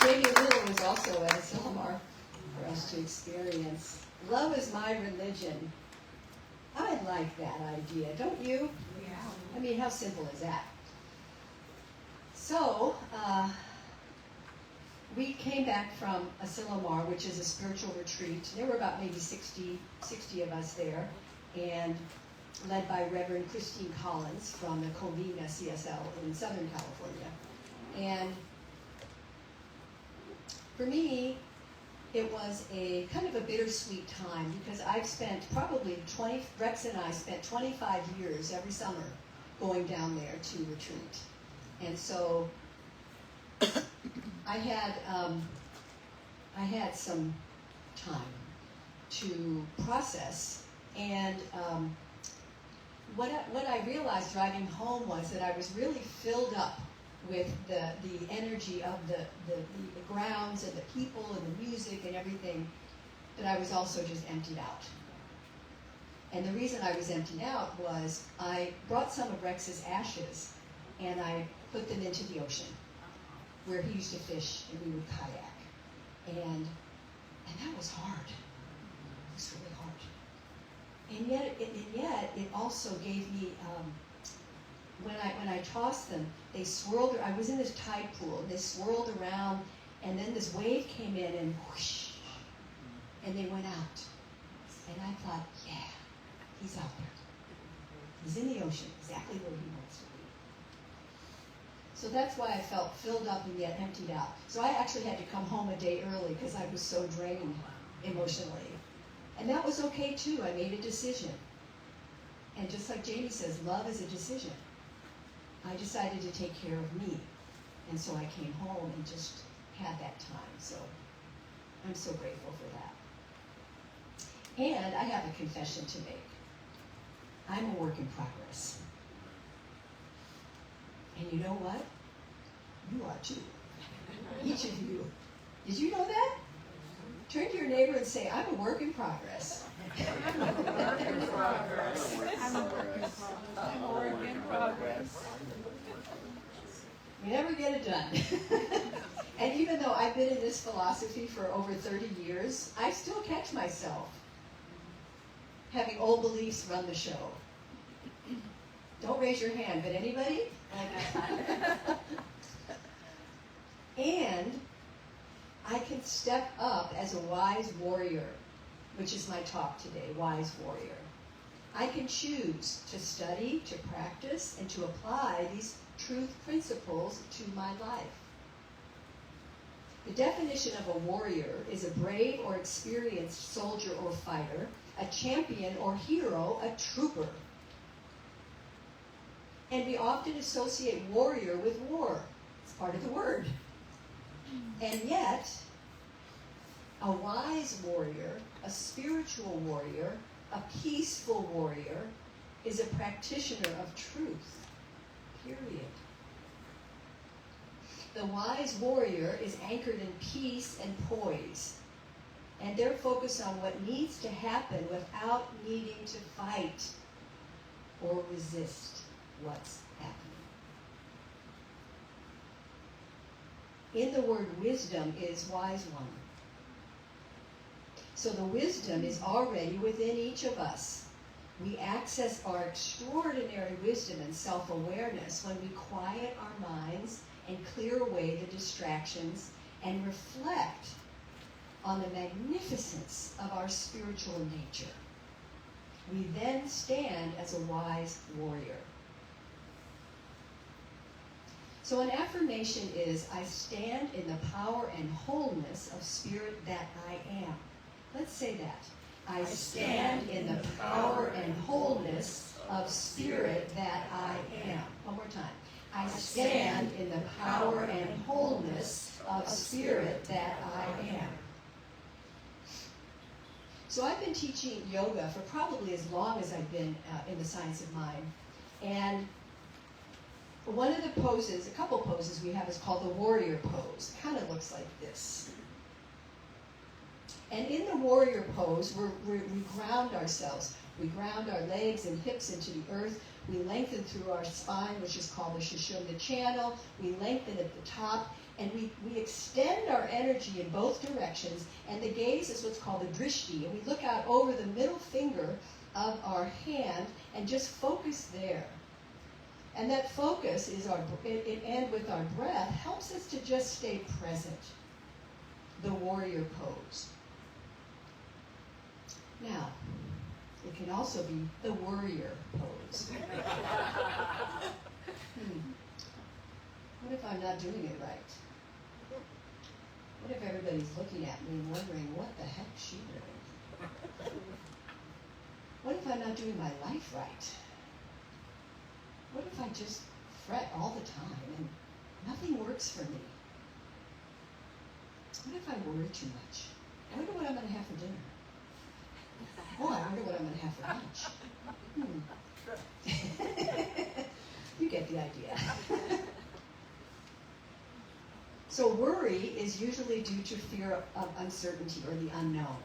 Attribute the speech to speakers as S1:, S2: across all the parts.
S1: Jamie Little was also at Silmar for us to experience. Love is my religion. I like that idea, don't you?
S2: Yeah.
S1: I mean, how simple is that? So, we came back from Silmar, which is a spiritual retreat. There were about maybe 60 of us there, and led by Reverend Christine Collins from the Covina CSL in Southern California. And for me, it was a kind of a bittersweet time because I've spent probably Rex and I spent 25 years every summer going down there to retreat. And so I had some time to process, and what I realized driving home was that I was really filled up with the energy of the grounds and the people and the music and everything, but I was also just emptied out. And the reason I was emptied out was I brought some of Rex's ashes and I put them into the ocean where he used to fish and we would kayak. And that was hard. It was really hard. And yet it also gave me, when I tossed them, they swirled. I was in this tide pool, and they swirled around, and then this wave came in and whoosh, and they went out. And I thought, yeah, he's out there. He's in the ocean, exactly where he wants to be. So that's why I felt filled up and yet emptied out. So I actually had to come home a day early because I was so drained emotionally. And that was okay too. I made a decision. And just like Jamie says, love is a decision. I decided to take care of me. And so I came home and just had that time. So I'm so grateful for that. And I have a confession to make. I'm a work in progress. And you know what? You are too. Each of you. Did you know that? Turn to your neighbor and say, I'm a work in progress.
S2: I'm a work in progress. I'm a work in progress. I'm a work in progress.
S1: We never get it done. And even though I've been in this philosophy for over 30 years, I still catch myself having old beliefs run the show. Don't raise your hand, but anybody? And I can step up as a wise warrior, which is my talk today, wise warrior. I can choose to study, to practice, and to apply these truth principles to my life. The definition of a warrior is a brave or experienced soldier or fighter, a champion or hero, a trooper. And we often associate warrior with war. It's part of the word. And yet, a wise warrior, a spiritual warrior, a peaceful warrior is a practitioner of truth. Period. The wise warrior is anchored in peace and poise, and they're focused on what needs to happen without needing to fight or resist what's happening. In the word wisdom is wise one. So the wisdom is already within each of us. We access our extraordinary wisdom and self-awareness when we quiet our minds and clear away the distractions and reflect on the magnificence of our spiritual nature. We then stand as a wise warrior. So an affirmation is, I stand in the power and wholeness of spirit that I am. Let's say that. I stand in the power and wholeness of spirit that I am. One more time. I stand in the power and wholeness of spirit that I am. So I've been teaching yoga for probably as long as I've been in the science of mind. And one of the poses, a couple poses we have is called the warrior pose. It kind of looks like this. And in the warrior pose, we ground ourselves. We ground our legs and hips into the earth. We lengthen through our spine, which is called the Shushumna channel. We lengthen at the top, and we extend our energy in both directions, and the gaze is what's called the drishti, and we look out over the middle finger of our hand and just focus there. And that focus is and with our breath, helps us to just stay present. The warrior pose. Now, it can also be the worrier pose. What if I'm not doing it right? What if everybody's looking at me and wondering, what the heck is she doing? What if I'm not doing my life right? What if I just fret all the time and nothing works for me? What if I worry too much? I wonder what I'm going to have for dinner. Oh, I wonder what I'm going to have for lunch. You get the idea. So worry is usually due to fear of uncertainty or the unknown.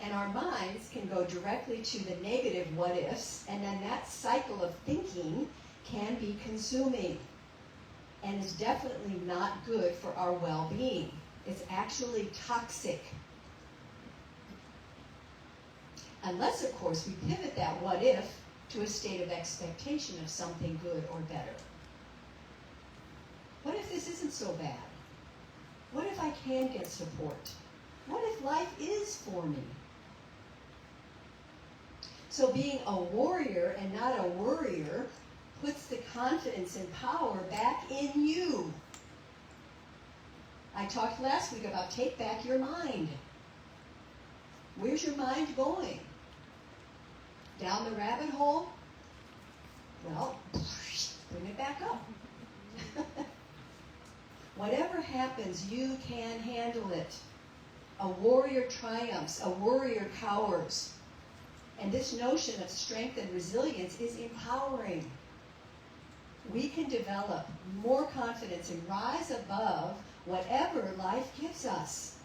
S1: And our minds can go directly to the negative what ifs, and then that cycle of thinking can be consuming and is definitely not good for our well-being. It's actually toxic. Unless, of course, we pivot that what if to a state of expectation of something good or better. What if this isn't so bad? What if I can get support? What if life is for me? So being a warrior and not a worrier puts the confidence and power back in you. I talked last week about take back your mind. Where's your mind going? Down the rabbit hole? Well, bring it back up. Whatever happens, you can handle it. A warrior triumphs, a warrior cowers. And this notion of strength and resilience is empowering. We can develop more confidence and rise above whatever life gives us,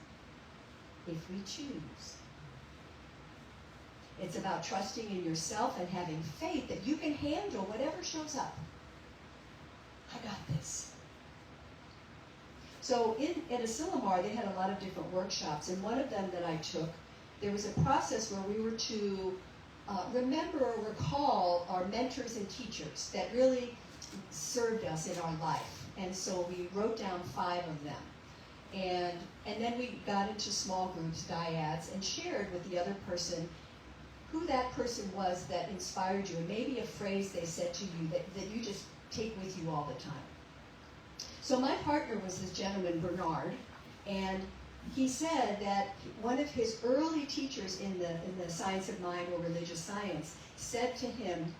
S1: if we choose. It's about trusting in yourself and having faith that you can handle whatever shows up. I got this. So at Asilomar, they had a lot of different workshops, and one of them that I took, there was a process where we were to remember or recall our mentors and teachers that really served us in our life. And so we wrote down 5 of them. And then we got into small groups, dyads, and shared with the other person who that person was that inspired you, and maybe a phrase they said to you that you just take with you all the time. So my partner was this gentleman, Bernard, and he said that one of his early teachers in the science of mind or religious science said to him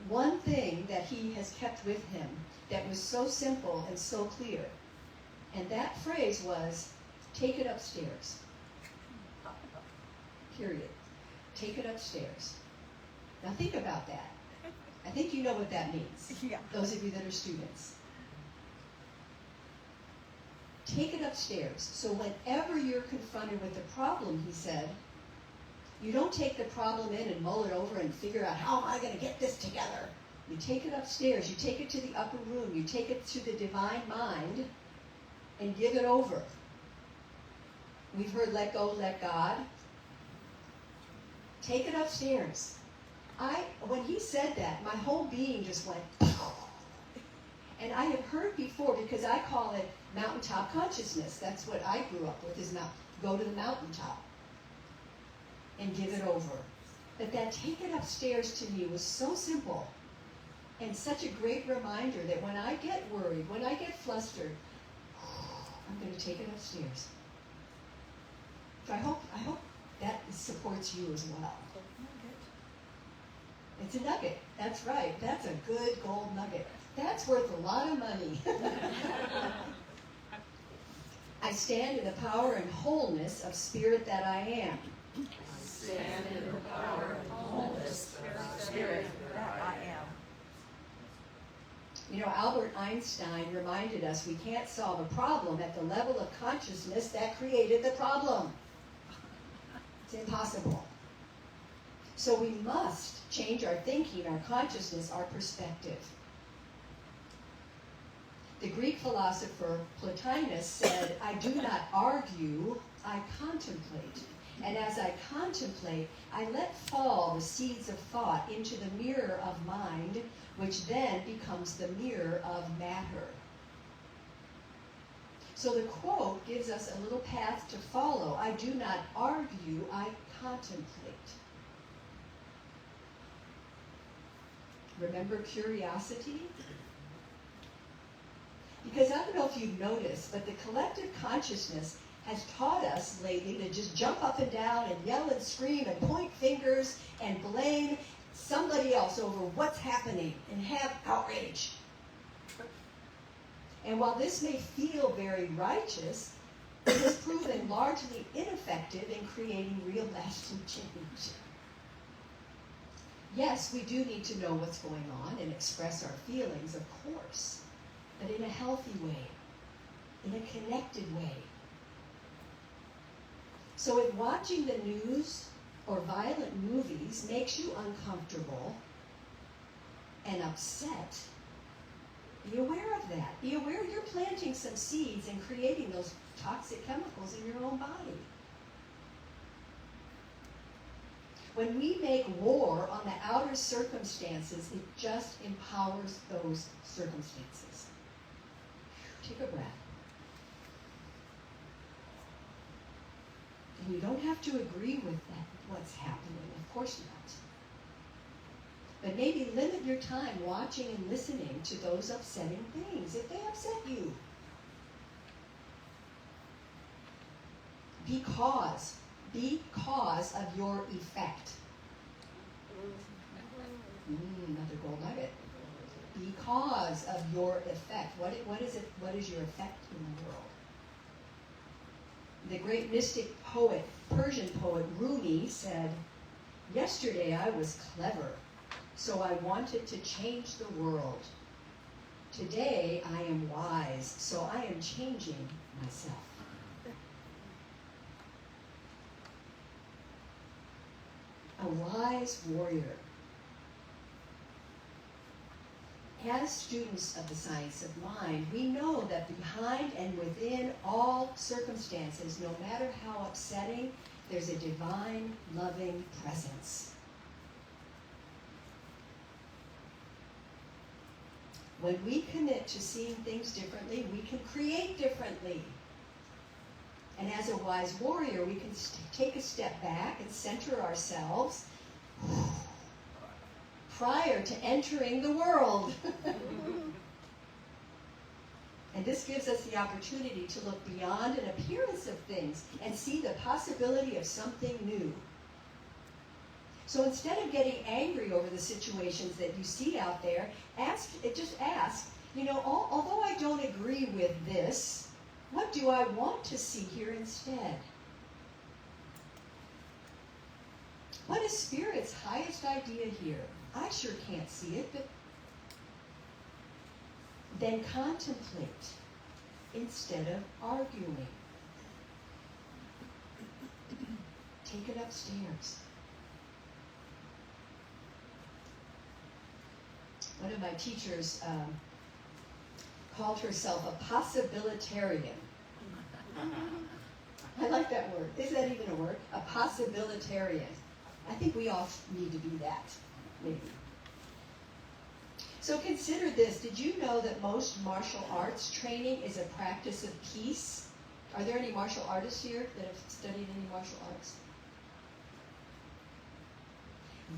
S1: one thing that he has kept with him that was so simple and so clear. And that phrase was, take it upstairs. Period. Take it upstairs. Now think about that. I think you know what that means, those of you that are students. Take it upstairs. So whenever you're confronted with a problem, he said, you don't take the problem in and mull it over and figure out, how am I going to get this together? You take it upstairs. You take it to the upper room. You take it to the divine mind and give it over. We've heard let go, let God. Take it upstairs. When he said that, my whole being just went, and I have heard before, because I call it mountaintop consciousness. That's what I grew up with, is go to the mountaintop and give it over. But that take it upstairs to me was so simple and such a great reminder that when I get worried, when I get flustered, I'm going to take it upstairs. So I hope that supports you as well. It's a nugget. That's right. That's a good gold nugget. That's worth a lot of money. I stand in the power and wholeness of spirit that I am.
S2: I stand in the power and wholeness of spirit that I am.
S1: You know, Albert Einstein reminded us we can't solve a problem at the level of consciousness that created the problem. It's impossible. So we must change our thinking, our consciousness, our perspective. The Greek philosopher Plotinus said, I do not argue, I contemplate. And as I contemplate, I let fall the seeds of thought into the mirror of mind, which then becomes the mirror of matter. So the quote gives us a little path to follow. I do not argue, I contemplate. Remember curiosity? Because I don't know if you've noticed, but the collective consciousness has taught us lately to just jump up and down and yell and scream and point fingers and blame somebody else over what's happening and have outrage. And while this may feel very righteous, it has proven largely ineffective in creating real lasting change. Yes, we do need to know what's going on and express our feelings, of course, but in a healthy way, in a connected way. So if watching the news or violent movies makes you uncomfortable and upset, be aware of that. Be aware you're planting some seeds and creating those toxic chemicals in your own body. When we make war on the outer circumstances, it just empowers those circumstances. Take a breath. And you don't have to agree with that, what's happening, of course not. But maybe limit your time watching and listening to those upsetting things, if they upset you. Because of your effect. Another gold nugget. Because of your effect. What is it? What is your effect in the world? The great mystic poet, Persian poet Rumi said, "Yesterday I was clever, so I wanted to change the world. Today I am wise, so I am changing myself." A wise warrior. As students of the science of mind, we know that behind and within all circumstances, no matter how upsetting, there's a divine, loving presence. When we commit to seeing things differently, we can create differently. And as a wise warrior, we can take a step back and center ourselves prior to entering the world. And this gives us the opportunity to look beyond an appearance of things and see the possibility of something new. So instead of getting angry over the situations that you see out there, just ask, although I don't agree with this, what do I want to see here instead? What is Spirit's highest idea here? I sure can't see it, but then contemplate instead of arguing. Take it upstairs. One of my teachers called herself a possibilitarian. I like that word. Is that even a word? A possibilitarian. I think we all need to be that, maybe. So consider this. Did you know that most martial arts training is a practice of peace? Are there any martial artists here that have studied any martial arts?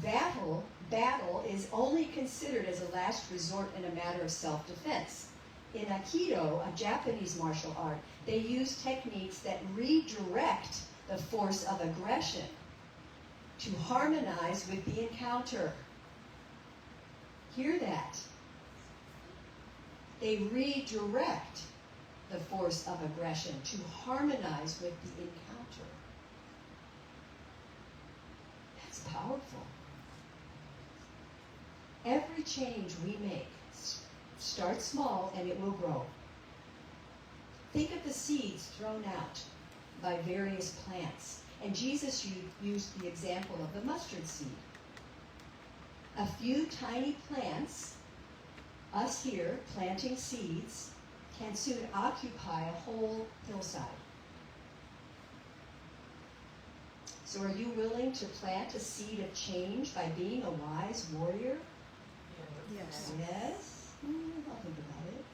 S1: Battle is only considered as a last resort and a matter of self-defense. In Aikido, a Japanese martial art, they use techniques that redirect the force of aggression to harmonize with the encounter. Hear that. They redirect the force of aggression to harmonize with the encounter. That's powerful. Every change we make starts small and it will grow. Think of the seeds thrown out by various plants. And Jesus used the example of the mustard seed. A few tiny plants, us here planting seeds, can soon occupy a whole hillside. So are you willing to plant a seed of change by being a wise warrior?
S2: Yes.
S1: Yes? I'll think about it.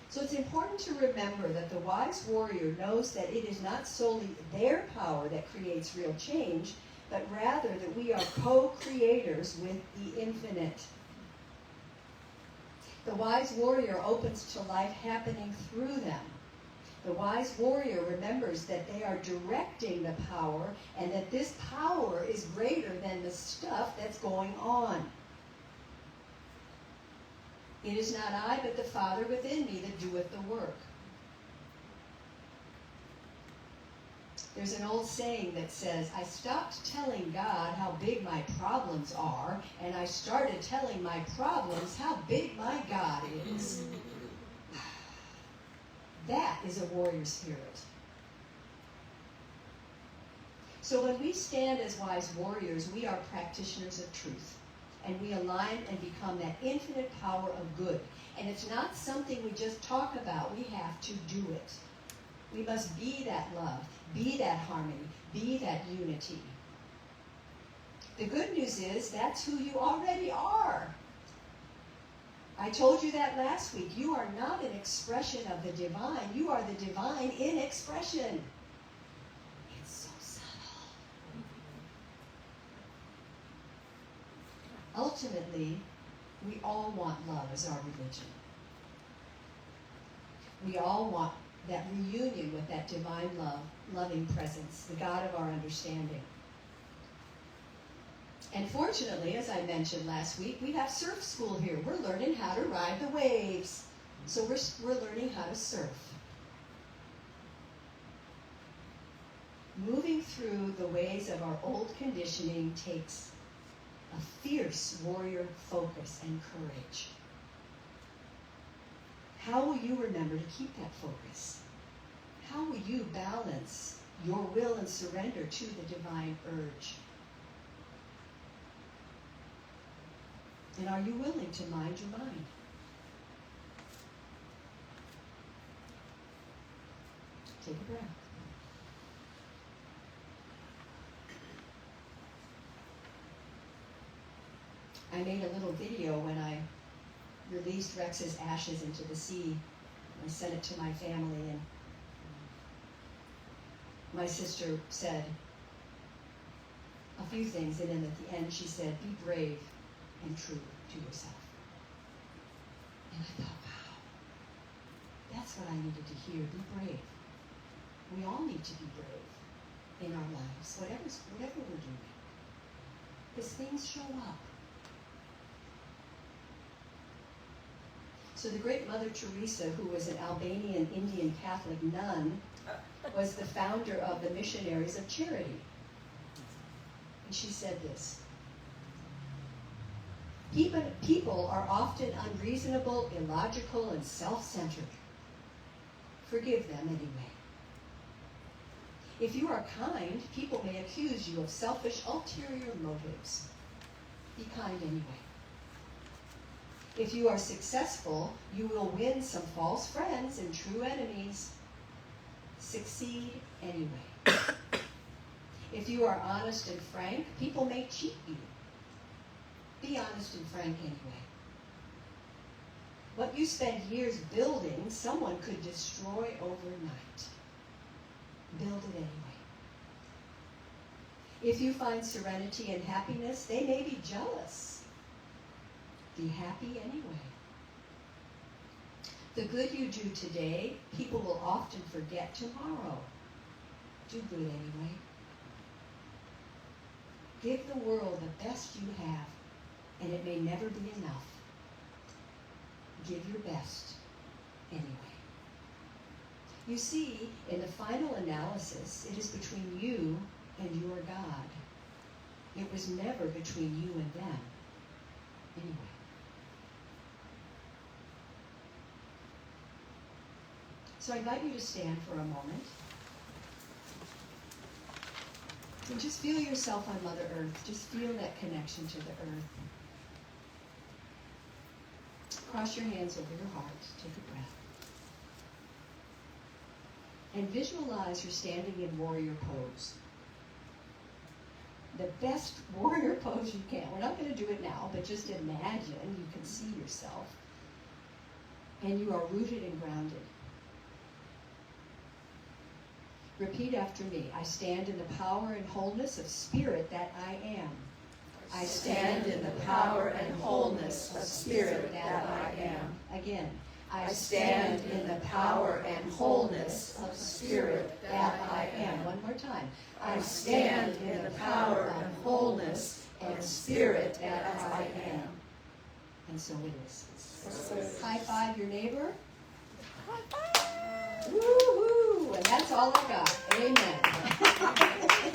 S1: So it's important to remember that the wise warrior knows that it is not solely their power that creates real change, but rather that we are co-creators with the infinite. The wise warrior opens to life happening through them. The wise warrior remembers that they are directing the power and that this power is greater than the stuff that's going on. It is not I, but the Father within me that doeth the work. There's an old saying that says, I stopped telling God how big my problems are, and I started telling my problems how big my God is. That is a warrior spirit. So when we stand as wise warriors, we are practitioners of truth. And we align and become that infinite power of good. And it's not something we just talk about. We have to do it. We must be that love, be that harmony, be that unity. The good news is that's who you already are. I told you that last week. You are not an expression of the divine. You are the divine in expression. It's so subtle. Ultimately, we all want love as our religion. We all want that reunion with that divine love, loving presence, the God of our understanding. And fortunately, as I mentioned last week, we have surf school here. We're learning how to ride the waves. So we're learning how to surf. Moving through the ways of our old conditioning takes a fierce warrior focus and courage. How will you remember to keep that focus? How will you balance your will and surrender to the divine urge? And are you willing to mind your mind? Take a breath. I made a little video when I released Rex's ashes into the sea. I sent it to my family, and my sister said a few things, and then at the end she said, be brave and true to yourself. And I thought, wow, that's what I needed to hear. Be brave. We all need to be brave in our lives, whatever we're doing. Because things show up. So the great Mother Teresa, who was an Albanian Indian Catholic nun, was the founder of the Missionaries of Charity. And she said this: people are often unreasonable, illogical, and self-centered. Forgive them anyway. If you are kind, people may accuse you of selfish, ulterior motives. Be kind anyway. If you are successful, you will win some false friends and true enemies. Succeed anyway. If you are honest and frank, people may cheat you. Be honest and frank anyway. What you spend years building, someone could destroy overnight. Build it anyway. If you find serenity and happiness, they may be jealous. Be happy anyway. The good you do today, people will often forget tomorrow. Do good anyway. Give the world the best you have, and it may never be enough. Give your best anyway. You see, in the final analysis, it is between you and your God. It was never between you and them. Anyway. So I invite you to stand for a moment. And just feel yourself on Mother Earth. Just feel that connection to the earth. Cross your hands over your heart. Take a breath. And visualize you're standing in warrior pose. The best warrior pose you can. We're not going to do it now, but just imagine you can see yourself. And you are rooted and grounded. Repeat after me. I stand in the power and wholeness of spirit that I am.
S2: I stand in the power and wholeness of spirit that I am.
S1: Again.
S2: I stand in the power and wholeness of spirit that I am.
S1: One more time.
S2: I stand in the power and wholeness and spirit that I am.
S1: And so it is. High five your neighbor.
S2: High five.
S1: Woo-hoo! And that's all I got. Amen.